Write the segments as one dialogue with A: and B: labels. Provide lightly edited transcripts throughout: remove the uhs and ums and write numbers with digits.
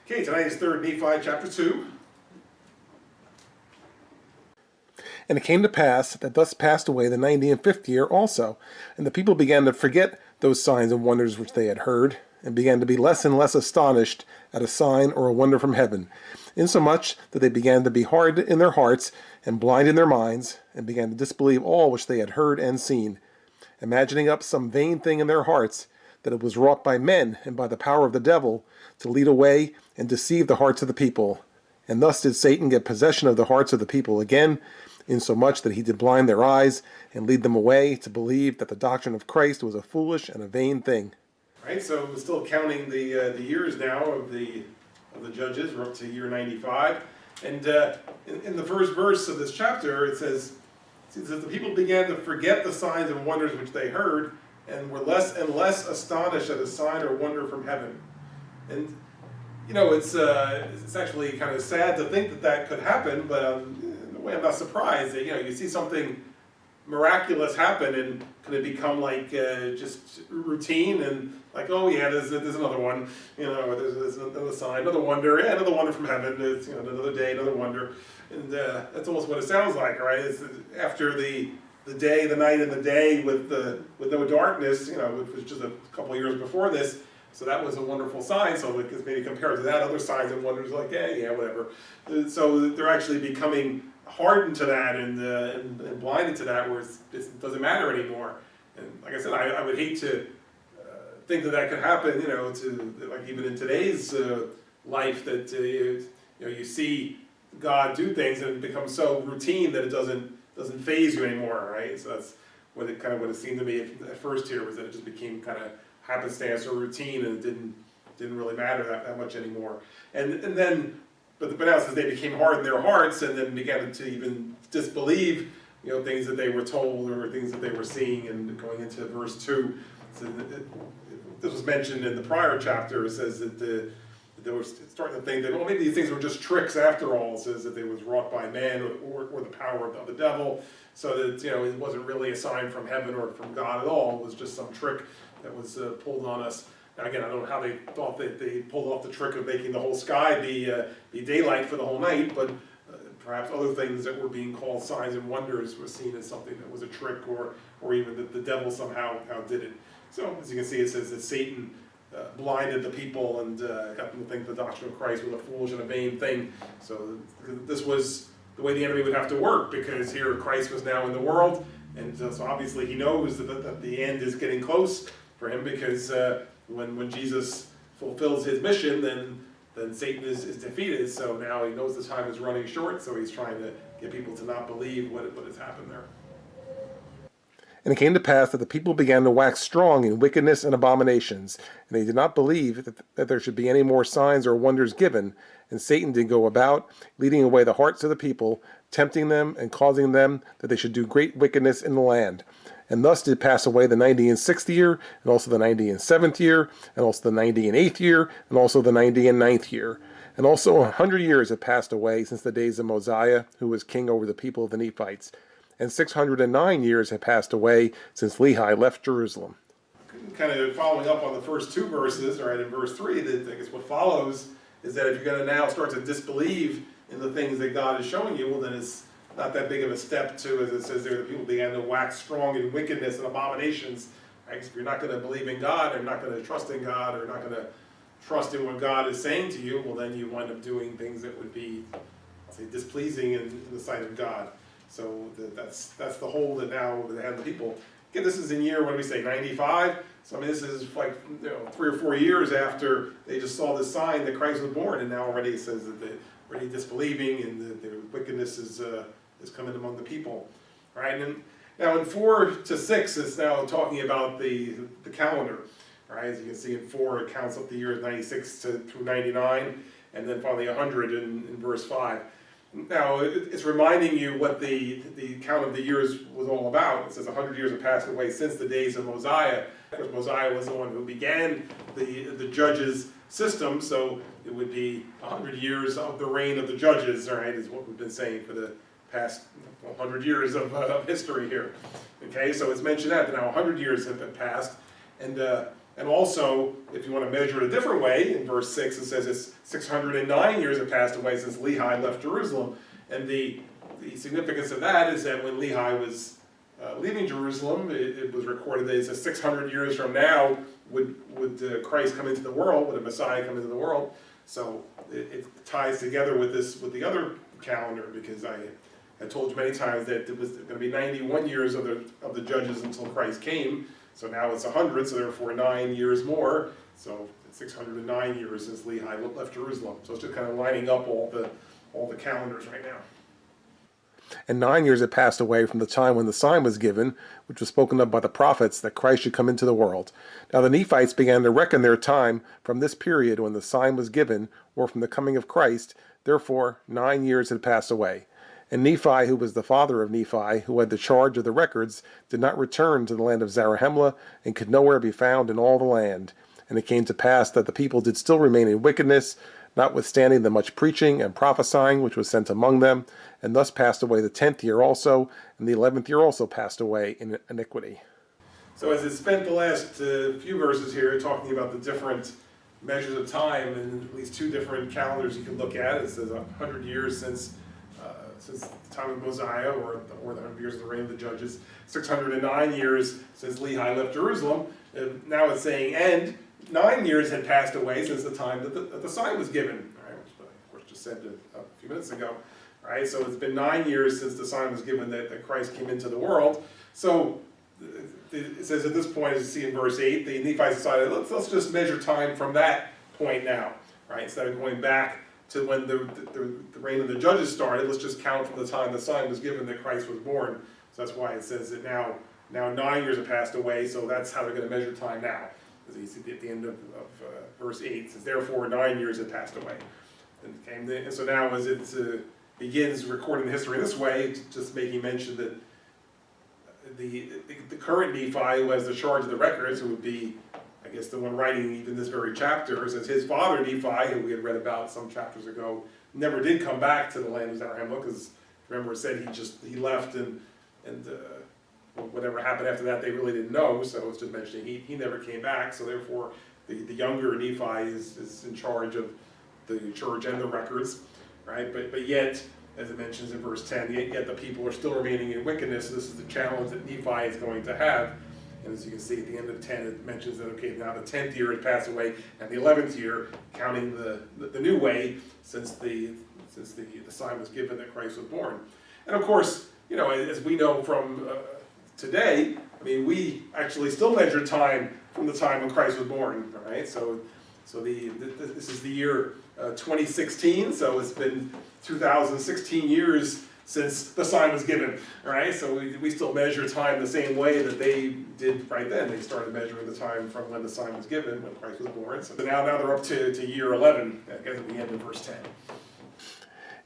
A: Okay, tonight is 3rd Nephi chapter 2.
B: And it came to pass that thus passed away the 95th year also, and the people began to forget those signs and wonders which they had heard, and began to be less and less astonished at a sign or a wonder from heaven, insomuch that they began to be hard in their hearts, and blind in their minds, and began to disbelieve all which they had heard and seen, imagining up some vain thing in their hearts, that it was wrought by men and by the power of the devil, to lead away and deceive the hearts of the people. And thus did Satan get possession of the hearts of the people again, insomuch that he did blind their eyes, and lead them away to believe that the doctrine of Christ was a foolish and a vain thing.
A: Right, so we're still counting the years now of the judges. We're up to year 95. And in the first verse of this chapter, it says the people began to forget the signs and wonders which they heard, and were less and less astonished at a sign or wonder from heaven. And you know, it's actually kind of sad to think that that could happen, but in a way I'm not surprised that, you know, you see something miraculous happen, and could it become like just routine and like, oh yeah, there's another one, you know, there's another sign, another wonder, yeah, another wonder from heaven, it's, you know, another day, another wonder, and that's almost what it sounds like, right? It's after the day, the night, and the day with no darkness, you know, which was just a couple years before this. So that was a wonderful sign. So because maybe compared to that, other signs and wonders like, yeah, whatever. So they're actually becoming hardened to that and blinded to that, where it doesn't matter anymore. And like I said, I would hate to think that that could happen. You know, to like even in today's life, that you know, you see God do things and it becomes so routine that it doesn't faze you anymore, right? So that's what it seemed to me at first here, was that it just became kind of happenstance or routine, and it didn't really matter that much anymore. And then, but now it says they became hard in their hearts, and then began to even disbelieve, you know, things that they were told or things that they were seeing. And going into verse 2, so this was mentioned in the prior chapter. It says that they were starting to think that, well, maybe these things were just tricks after all. It says that they was wrought by man or the power of the devil, so that, you know, it wasn't really a sign from heaven or from God at all. It was just some trick that was pulled on us. Now again, I don't know how they thought that they pulled off the trick of making the whole sky be daylight for the whole night, but perhaps other things that were being called signs and wonders were seen as something that was a trick, or even that the devil somehow did it. So as you can see, it says that Satan blinded the people and got them to think the doctrine of Christ was a foolish and a vain thing. So this was the way the enemy would have to work, because here Christ was now in the world, and so obviously he knows that the end is getting close for him, because when Jesus fulfills his mission, then Satan is defeated. So now he knows the time is running short, so he's trying to get people to not believe what has happened there.
B: And it came to pass that the people began to wax strong in wickedness and abominations, and they did not believe that there should be any more signs or wonders given. And Satan did go about, leading away the hearts of the people, tempting them and causing them that they should do great wickedness in the land. And thus did pass away the 96th year, and also the 97th year, and also the 98th year, and also the 99th year. And also 100 years had passed away since the days of Mosiah, who was king over the people of the Nephites. And 609 years had passed away since Lehi left Jerusalem.
A: Kind of following up on the first two verses, right, in verse 3, that I guess what follows is that if you're going to now start to disbelieve in the things that God is showing you, well, then it's not that big of a step to, as it says there, the people began to wax strong in wickedness and abominations. Right? If you're not going to believe in God, or not going to trust in God, or not going to trust in what God is saying to you, well, then you wind up doing things that would be, I'll say, displeasing in the sight of God. So that's the hold that now they have the people. Again, this is in year, what do we say, 95? So I mean, this is like, you know, 3 or 4 years after they just saw this sign that Christ was born, and now already it says that they're already disbelieving, and the wickedness is coming among the people. Right? And now in 4 to 6, it's now talking about the calendar. Right? As you can see in 4, it counts up the years 96 through 99, and then finally 100 in verse 5. Now, it's reminding you what the count of the years was all about. It says 100 years have passed away since the days of Mosiah. Of course, Mosiah was the one who began the judges' system, so it would be 100 years of the reign of the judges, right, is what we've been saying for the past 100 years of history here. Okay, so it's mentioned that now 100 years have passed, and And also, if you want to measure it a different way, in verse 6 it says it's 609 years have passed away since Lehi left Jerusalem. And the significance of that is that when Lehi was leaving Jerusalem, it was recorded that it says 600 years from now would Christ come into the world, would a Messiah come into the world. So it ties together with the other calendar, because I told you many times that it was going to be 91 years of the judges until Christ came. So now it's 100, so therefore 9 years more. So 609 years since Lehi left Jerusalem. So it's just kind of lining up all the calendars right now.
B: And 9 years had passed away from the time when the sign was given, which was spoken of by the prophets, that Christ should come into the world. Now the Nephites began to reckon their time from this period when the sign was given, or from the coming of Christ. Therefore 9 years had passed away. And Nephi, who was the father of Nephi, who had the charge of the records, did not return to the land of Zarahemla, and could nowhere be found in all the land. And it came to pass that the people did still remain in wickedness, notwithstanding the much preaching and prophesying which was sent among them, and thus passed away the 10th year also, and the 11th year also passed away in iniquity.
A: So as it spent the last few verses here talking about the different measures of time, and at least two different calendars you can look at. It says 100 years since the time of Mosiah, or the 100 years of the reign of the judges, 609 years since Lehi left Jerusalem. Now it's saying, and 9 years had passed away since the time that the sign was given, right? Which I, of course, just said a few minutes ago, right? So it's been 9 years since the sign was given that Christ came into the world. So it says at this point, as you see in verse 8, the Nephites decided, let's just measure time from that point now, right? Instead of going back to when the reign of the judges started, let's just count from the time the sign was given that Christ was born. So that's why it says that now 9 years have passed away, so that's how they're going to measure time now. As you see at the end of verse 8, it says, therefore 9 years have passed away. And so now as it begins recording the history this way, just making mention that the current Nephi, who has the charge of the records, who would be, I guess, the one writing even this very chapter, says his father Nephi, who we had read about some chapters ago, never did come back to the land of Zarahemla, because remember it said he left, and whatever happened after that they really didn't know. So it's just mentioning he never came back. So therefore the younger Nephi is in charge of the church and the records, right? But yet, as it mentions in verse 10, yet the people are still remaining in wickedness. This is the challenge that Nephi is going to have. And as you can see at the end of 10, it mentions that, okay, now the 10th year has passed away, and the 11th year, counting the new way, since the sign was given that Christ was born. And of course, you know, as we know from today, I mean, we actually still measure time from the time when Christ was born, right? So this is the year 2016, so it's been 2016 years since the sign was given, right? So we still measure time the same way that they did right then. They started measuring the time from when the sign was given, when Christ was born. So now they're up to year 11, I guess at the end of verse 10.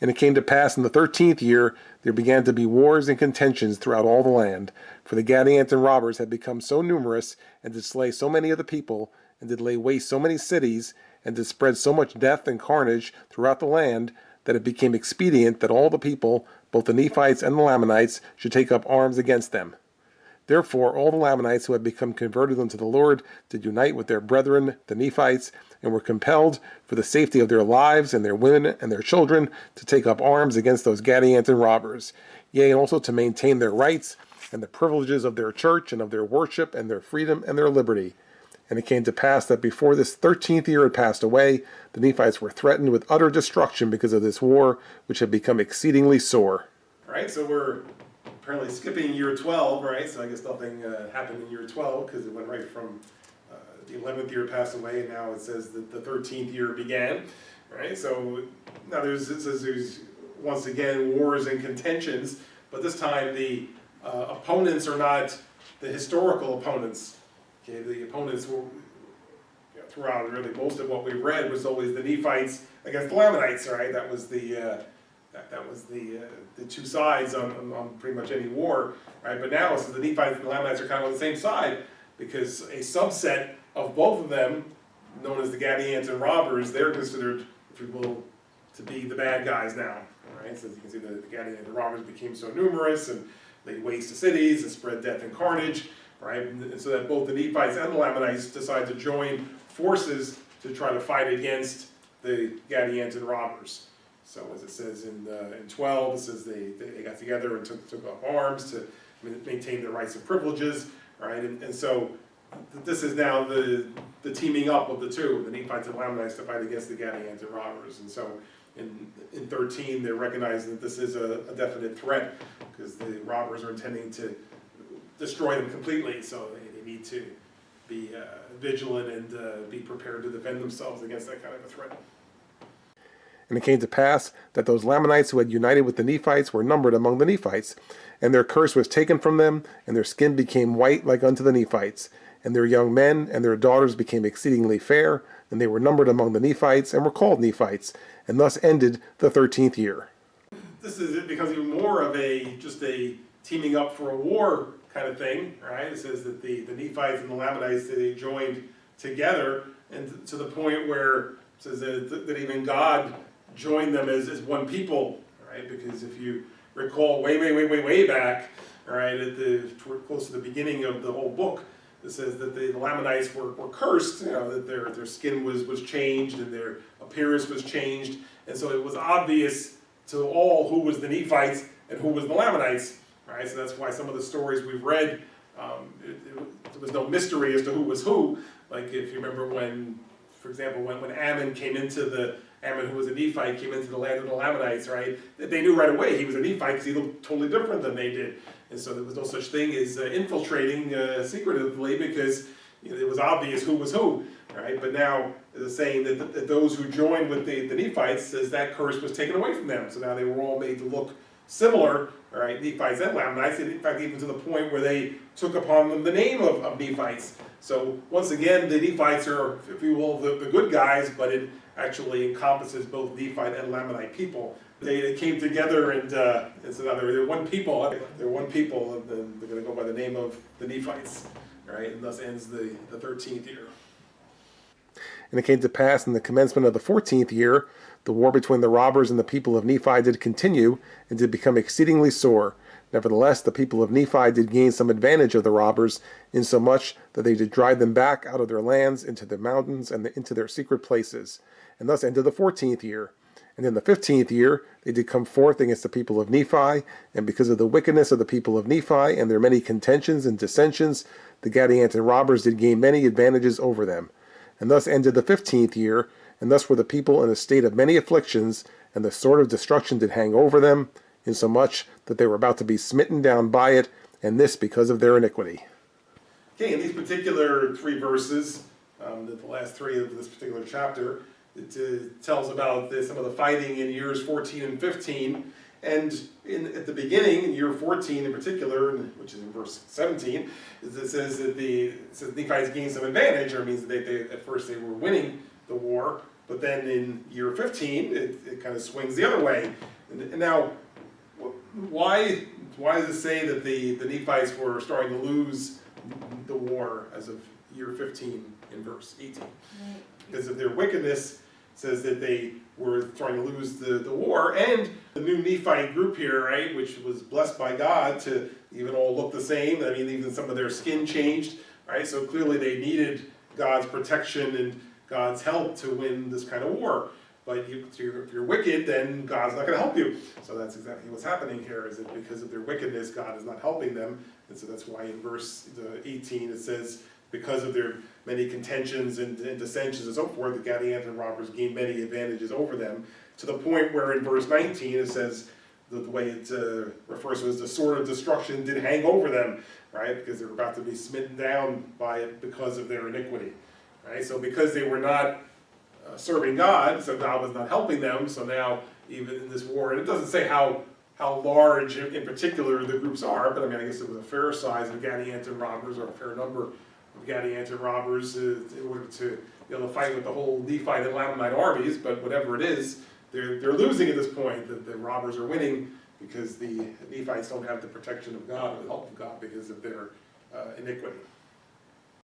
B: And it came to pass in the 13th year, there began to be wars and contentions throughout all the land. For the Gadians and robbers had become so numerous, and did slay so many of the people, and did lay waste so many cities, and did spread so much death and carnage throughout the land, that it became expedient that all the people, both the Nephites and the Lamanites, should take up arms against them. Therefore all the Lamanites who had become converted unto the Lord did unite with their brethren, the Nephites, and were compelled, for the safety of their lives and their women and their children, to take up arms against those Gadians and robbers, yea, and also to maintain their rights and the privileges of their church and of their worship and their freedom and their liberty. And it came to pass that before this 13th year had passed away, the Nephites were threatened with utter destruction because of this war, which had become exceedingly sore.
A: All right, so we're apparently skipping year 12, right? So I guess nothing happened in year 12, because it went right from the 11th year passed away, and now it says that the 13th year began, right? So now there's once again wars and contentions, but this time the opponents are not the historical opponents. Okay, the opponents were, throughout really most of what we read was always the Nephites against the Lamanites, right? That was the two sides on pretty much any war, right? But now, so the Nephites and the Lamanites are kind of on the same side, because a subset of both of them, known as the Gadians and robbers, they're considered, if you will, to be the bad guys now, right? So as you can see, the Gadians and robbers became so numerous, and they waste the cities and spread death and carnage, right? And so that both the Nephites and the Lamanites decide to join forces to try to fight against the Gadianton robbers. So as it says in 12, it says they got together and took up arms to maintain their rights and privileges, right? And so this is now the teaming up of the two, the Nephites and Lamanites, to fight against the Gadianton robbers. And so in 13, they're recognizing that this is a definite threat because the robbers are intending to destroy them completely. So they need to be vigilant and be prepared to defend themselves against that kind of a threat.
B: And it came to pass that those Lamanites who had united with the Nephites were numbered among the Nephites, and their curse was taken from them, and their skin became white like unto the Nephites. And their young men and their daughters became exceedingly fair, and they were numbered among the Nephites, and were called Nephites. And thus ended the 13th year.
A: This is, it becomes even more of just a teaming up for a war kind of thing, right? It says that the Nephites and the Lamanites, they joined together, and to the point where it says that even God joined them as one people, right? Because if you recall way back, right, close to the beginning of the whole book, it says that the Lamanites were cursed, that their skin was changed and their appearance was changed, and so it was obvious to all who was the Nephites and who was the Lamanites, right? So that's why some of the stories we've read, there was no mystery as to who was who. Like if you remember when, for example, when Ammon, who was a Nephite, came into the land of the Lamanites, right? They knew right away he was a Nephite because he looked totally different than they did. And so there was no such thing as infiltrating secretively because it was obvious who was who, right? But now it's saying that those who joined with the Nephites says that curse was taken away from them. So now they were all made to look similar, right? Nephites and Lamanites, and in fact even to the point where they took upon them the name of Nephites. So once again, the Nephites are, if you will, the good guys, but it actually encompasses both Nephite and Lamanite people. They came together and so now they're one people. They're one people, and then they're going to go by the name of the Nephites, right? And thus ends the 13th year.
B: And it came to pass in the commencement of the 14th year, the war between the robbers and the people of Nephi did continue, and did become exceedingly sore. Nevertheless, the people of Nephi did gain some advantage of the robbers, insomuch that they did drive them back out of their lands into the mountains and into their secret places. And thus ended the 14th year. And in the 15th year they did come forth against the people of Nephi, and because of the wickedness of the people of Nephi and their many contentions and dissensions, the Gadianton robbers did gain many advantages over them. And thus ended the 15th year, and thus were the people in a state of many afflictions, and the sword of destruction did hang over them, insomuch that they were about to be smitten down by it, and this because of their iniquity.
A: Okay, in these particular 3 verses, the last 3 of this particular chapter, it tells about some of the fighting in years 14 and 15, and at the beginning, in year 14 in particular, which is in verse 17, it says that the Nephites gained some advantage, or it means that they at first they were winning the war, but then in year 15, it kind of swings the other way. And now, why does it say that the Nephites were starting to lose the war as of year 15 in verse 18? Right. Because of their wickedness, says that they were trying to lose the war, and the new Nephite group here, right, which was blessed by God to even all look the same. I mean, even some of their skin changed, right? So clearly they needed God's protection and God's help to win this kind of war. But if you're wicked, then God's not going to help you. So that's exactly what's happening here, is that because of their wickedness, God is not helping them. And so that's why in verse 18 it says, because of their many contentions and dissensions and so forth, the Gadianton robbers gained many advantages over them, to the point where in verse 19 it says, the way it refers to as the sword of destruction did hang over them, right? Because they were about to be smitten down by it because of their iniquity, right? So because they were not serving God, so God was not helping them, so now even in this war, and it doesn't say how large in particular the groups are, but I mean, I guess it was a fair size of Gadianton robbers, or a fair number of Gadianton robbers in order to be able to fight with the whole Nephite and Lamanite armies, but whatever it is, they're losing at this point. The robbers are winning because the Nephites don't have the protection of God or the help of God because of their iniquity.